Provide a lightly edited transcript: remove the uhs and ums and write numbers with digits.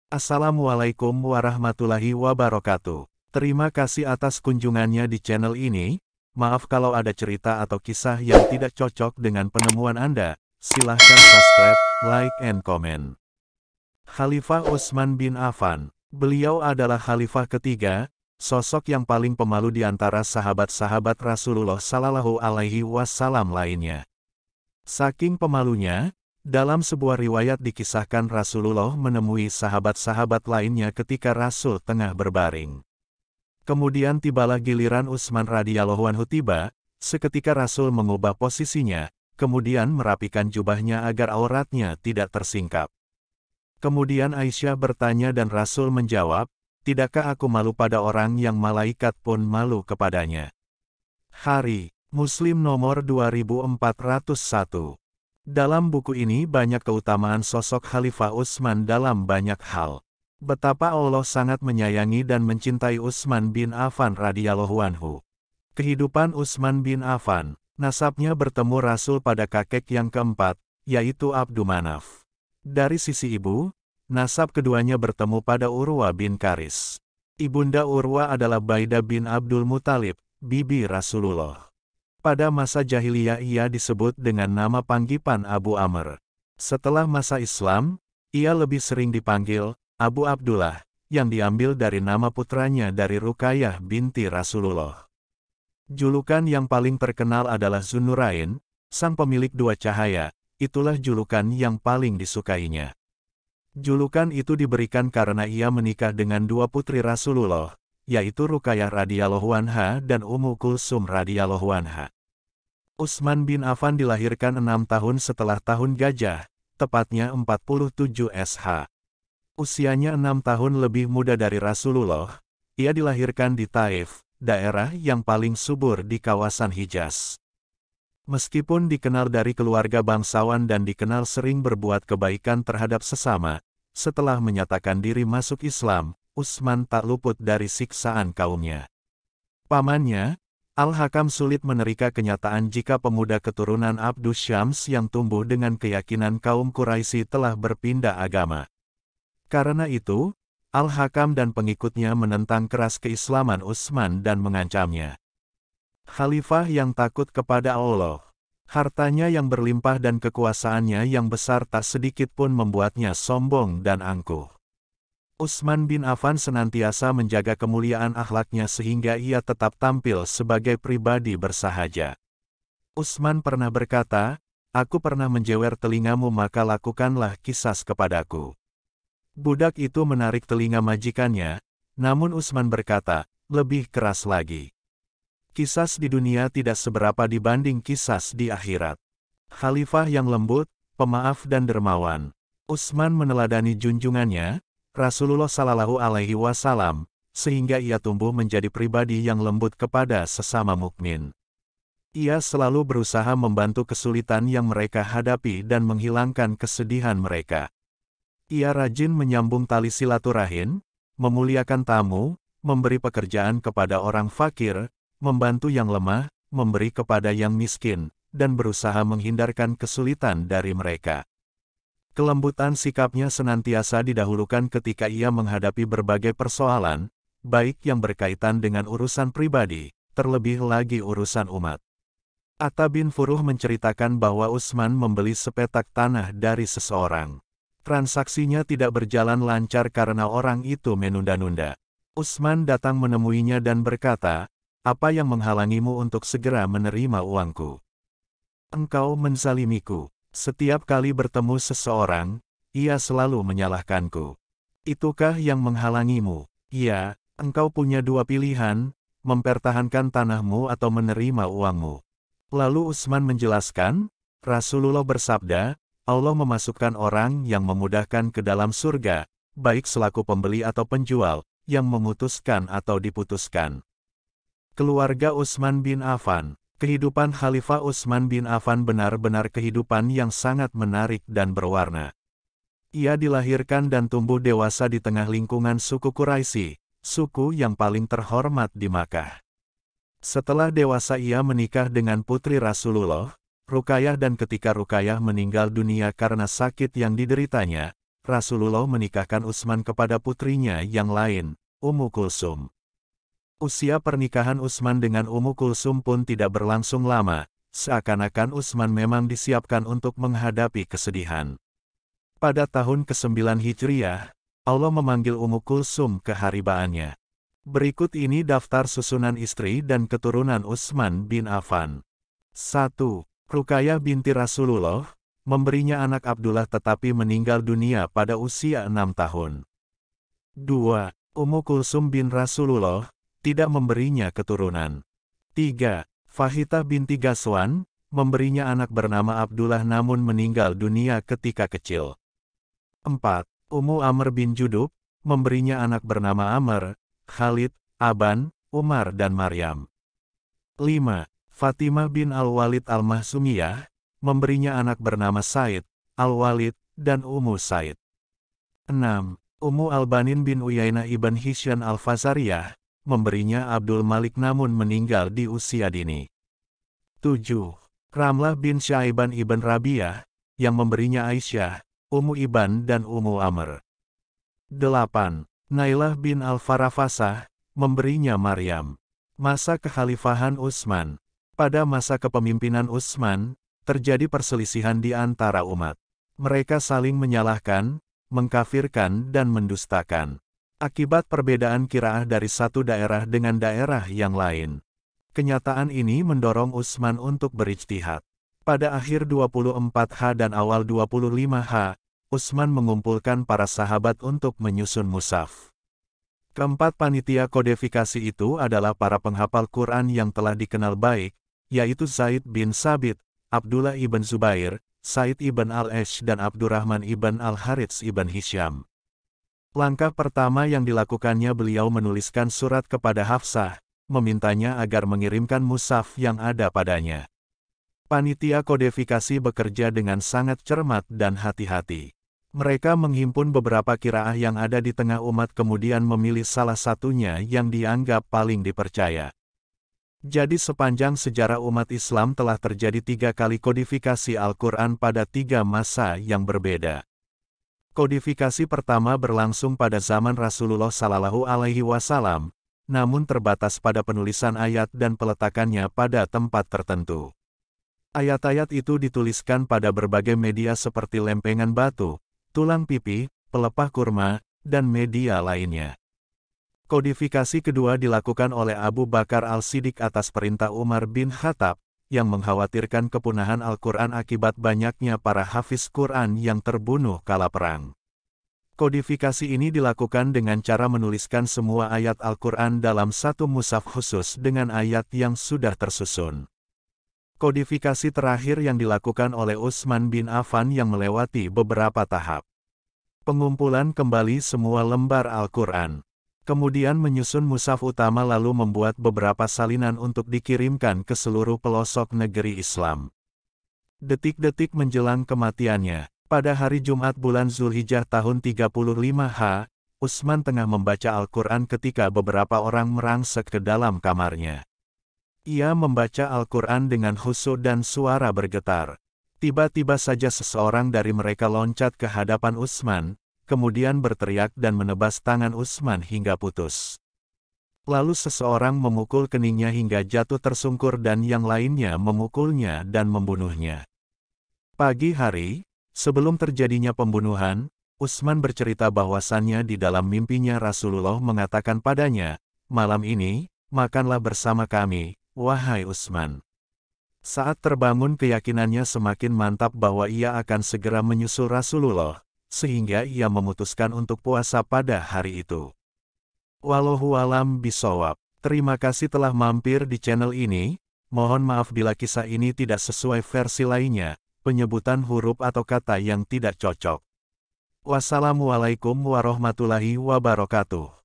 Assalamualaikum warahmatullahi wabarakatuh. Terima kasih atas kunjungannya di channel ini. Maaf kalau ada cerita atau kisah yang tidak cocok dengan penemuan Anda. Silahkan subscribe, like, and comment. Khalifah Utsman bin Affan. Beliau adalah khalifah ketiga, sosok yang paling pemalu di antara sahabat-sahabat Rasulullah Shallallahu Alaihi Wasallam lainnya. Saking pemalunya, dalam sebuah riwayat dikisahkan Rasulullah menemui sahabat-sahabat lainnya ketika Rasul tengah berbaring. Kemudian tibalah giliran Utsman radhiyallahu anhu tiba, seketika Rasul mengubah posisinya, kemudian merapikan jubahnya agar auratnya tidak tersingkap. Kemudian Aisyah bertanya dan Rasul menjawab, "Tidakkah aku malu pada orang yang malaikat pun malu kepadanya?" Hari Muslim nomor 2401. Dalam buku ini banyak keutamaan sosok Khalifah Utsman dalam banyak hal. Betapa Allah sangat menyayangi dan mencintai Utsman bin Affan radhiyallahu anhu. Kehidupan Utsman bin Affan, nasabnya bertemu Rasul pada kakek yang keempat, yaitu Abdu Manaf. Dari sisi ibu, nasab keduanya bertemu pada Urwa bin Karis. Ibunda Urwa adalah Baidah bin Abdul Muthalib, bibi Rasulullah. Pada masa jahiliyah ia disebut dengan nama panggilan Abu Amr. Setelah masa Islam, ia lebih sering dipanggil Abu Abdullah, yang diambil dari nama putranya dari Ruqayyah binti Rasulullah. Julukan yang paling terkenal adalah Zunnurain, sang pemilik dua cahaya, itulah julukan yang paling disukainya. Julukan itu diberikan karena ia menikah dengan dua putri Rasulullah, yaitu Ruqayyah radhiyallahu anha dan Ummu Kulsum radhiyallahu anha. Utsman bin Affan dilahirkan 6 tahun setelah tahun gajah, tepatnya 47 SH. Usianya 6 tahun lebih muda dari Rasulullah, ia dilahirkan di Taif, daerah yang paling subur di kawasan Hijaz. Meskipun dikenal dari keluarga bangsawan dan dikenal sering berbuat kebaikan terhadap sesama, setelah menyatakan diri masuk Islam, Utsman tak luput dari siksaan kaumnya. Pamannya, Al-Hakam sulit menerika kenyataan jika pemuda keturunan Abdus Syams yang tumbuh dengan keyakinan kaum Quraisy telah berpindah agama. Karena itu, Al-Hakam dan pengikutnya menentang keras keislaman Utsman dan mengancamnya. Khalifah yang takut kepada Allah, hartanya yang berlimpah dan kekuasaannya yang besar tak sedikit pun membuatnya sombong dan angkuh. Utsman bin Affan senantiasa menjaga kemuliaan akhlaknya sehingga ia tetap tampil sebagai pribadi bersahaja. Utsman pernah berkata, "Aku pernah menjewer telingamu maka lakukanlah qisas kepadaku." Budak itu menarik telinga majikannya, namun Utsman berkata, "Lebih keras lagi. Qisas di dunia tidak seberapa dibanding qisas di akhirat." Khalifah yang lembut, pemaaf dan dermawan. Utsman meneladani junjungannya, Rasulullah Shallallahu Alaihi Wasallam, sehingga ia tumbuh menjadi pribadi yang lembut kepada sesama mukmin. Ia selalu berusaha membantu kesulitan yang mereka hadapi dan menghilangkan kesedihan mereka. Ia rajin menyambung tali silaturahim, memuliakan tamu, memberi pekerjaan kepada orang fakir, membantu yang lemah, memberi kepada yang miskin, dan berusaha menghindarkan kesulitan dari mereka. Kelembutan sikapnya senantiasa didahulukan ketika ia menghadapi berbagai persoalan, baik yang berkaitan dengan urusan pribadi, terlebih lagi urusan umat. Atta bin Furuh menceritakan bahwa Utsman membeli sepetak tanah dari seseorang. Transaksinya tidak berjalan lancar karena orang itu menunda-nunda. Utsman datang menemuinya dan berkata, "Apa yang menghalangimu untuk segera menerima uangku? Engkau menzalimiku. Setiap kali bertemu seseorang, ia selalu menyalahkanku. Itukah yang menghalangimu? Ya, engkau punya dua pilihan, mempertahankan tanahmu atau menerima uangmu." Lalu Utsman menjelaskan, Rasulullah bersabda, "Allah memasukkan orang yang memudahkan ke dalam surga, baik selaku pembeli atau penjual, yang memutuskan atau diputuskan." Keluarga Utsman bin Affan. Kehidupan Khalifah Utsman bin Affan benar-benar kehidupan yang sangat menarik dan berwarna. Ia dilahirkan dan tumbuh dewasa di tengah lingkungan suku Quraisy, suku yang paling terhormat di Makkah. Setelah dewasa ia menikah dengan putri Rasulullah, Ruqayyah, dan ketika Ruqayyah meninggal dunia karena sakit yang dideritanya, Rasulullah menikahkan Utsman kepada putrinya yang lain, Ummu Kulsum. Usia pernikahan Utsman dengan Ummu Kulsum pun tidak berlangsung lama, seakan-akan Utsman memang disiapkan untuk menghadapi kesedihan. Pada tahun ke-9 Hijriah, Allah memanggil Ummu Kulsum ke haribaannya. Berikut ini daftar susunan istri dan keturunan Utsman bin Affan. 1. Ruqayyah binti Rasulullah, memberinya anak Abdullah tetapi meninggal dunia pada usia 6 tahun. 2. Ummu Kulsum bin Rasulullah, tidak memberinya keturunan. 3. Fahitah binti Ghazwan, memberinya anak bernama Abdullah namun meninggal dunia ketika kecil. 4. Ummu Amr bin Judub, memberinya anak bernama Amr, Khalid, Aban, Umar dan Maryam. 5. Fatimah bin Al-Walid Al-Mahsumiyah, memberinya anak bernama Said, Al-Walid, dan Ummu Said. 6. Ummu Al-Banin bin Uyainah ibn Hisham Al-Fazariyah, memberinya Abdul Malik namun meninggal di usia dini. 7. Ramlah bin Syaiban ibn Rabi'ah, yang memberinya Aisyah, Ummu Iban dan Ummu Amr. 8. Nailah bin Al-Farafasah, memberinya Maryam. Masa kekhalifahan Utsman. Pada masa kepemimpinan Utsman, terjadi perselisihan di antara umat. Mereka saling menyalahkan, mengkafirkan dan mendustakan. Akibat perbedaan qiraah dari satu daerah dengan daerah yang lain. Kenyataan ini mendorong Utsman untuk berijtihad. Pada akhir 24H dan awal 25H, Utsman mengumpulkan para sahabat untuk menyusun mushaf. Keempat panitia kodifikasi itu adalah para penghafal Quran yang telah dikenal baik, yaitu Zaid bin Sabit, Abdullah ibn Zubair, Said ibn Al-Ash dan Abdurrahman ibn Al-Harits ibn Hisham. Langkah pertama yang dilakukannya beliau menuliskan surat kepada Hafsah, memintanya agar mengirimkan mushaf yang ada padanya. Panitia kodifikasi bekerja dengan sangat cermat dan hati-hati. Mereka menghimpun beberapa qiraah yang ada di tengah umat kemudian memilih salah satunya yang dianggap paling dipercaya. Jadi sepanjang sejarah umat Islam telah terjadi 3 kali kodifikasi Al-Quran pada 3 masa yang berbeda. Kodifikasi pertama berlangsung pada zaman Rasulullah Shallallahu Alaihi Wasallam, namun terbatas pada penulisan ayat dan peletakannya pada tempat tertentu. Ayat-ayat itu dituliskan pada berbagai media seperti lempengan batu, tulang pipi, pelepah kurma, dan media lainnya. Kodifikasi kedua dilakukan oleh Abu Bakar Al-Siddiq atas perintah Umar bin Khattab, yang mengkhawatirkan kepunahan Al-Quran akibat banyaknya para hafiz Quran yang terbunuh kala perang. Kodifikasi ini dilakukan dengan cara menuliskan semua ayat Al-Quran dalam satu mushaf khusus dengan ayat yang sudah tersusun. Kodifikasi terakhir yang dilakukan oleh Utsman bin Affan yang melewati beberapa tahap. Pengumpulan kembali semua lembar Al-Quran. Kemudian menyusun mushaf utama lalu membuat beberapa salinan untuk dikirimkan ke seluruh pelosok negeri Islam. Detik-detik menjelang kematiannya, pada hari Jumat bulan Zulhijjah tahun 35H, Utsman tengah membaca Al-Quran ketika beberapa orang merangsek ke dalam kamarnya. Ia membaca Al-Quran dengan khusyuk dan suara bergetar. Tiba-tiba saja seseorang dari mereka loncat ke hadapan Utsman, kemudian berteriak dan menebas tangan Utsman hingga putus. Lalu seseorang memukul keningnya hingga jatuh tersungkur dan yang lainnya memukulnya dan membunuhnya. Pagi hari, sebelum terjadinya pembunuhan, Utsman bercerita bahwasannya di dalam mimpinya Rasulullah mengatakan padanya, "Malam ini, makanlah bersama kami, wahai Utsman." Saat terbangun keyakinannya semakin mantap bahwa ia akan segera menyusul Rasulullah, sehingga ia memutuskan untuk puasa pada hari itu. Wallahu alam bishawab. Terima kasih telah mampir di channel ini. Mohon maaf bila kisah ini tidak sesuai versi lainnya, penyebutan huruf atau kata yang tidak cocok. Wassalamualaikum warahmatullahi wabarakatuh.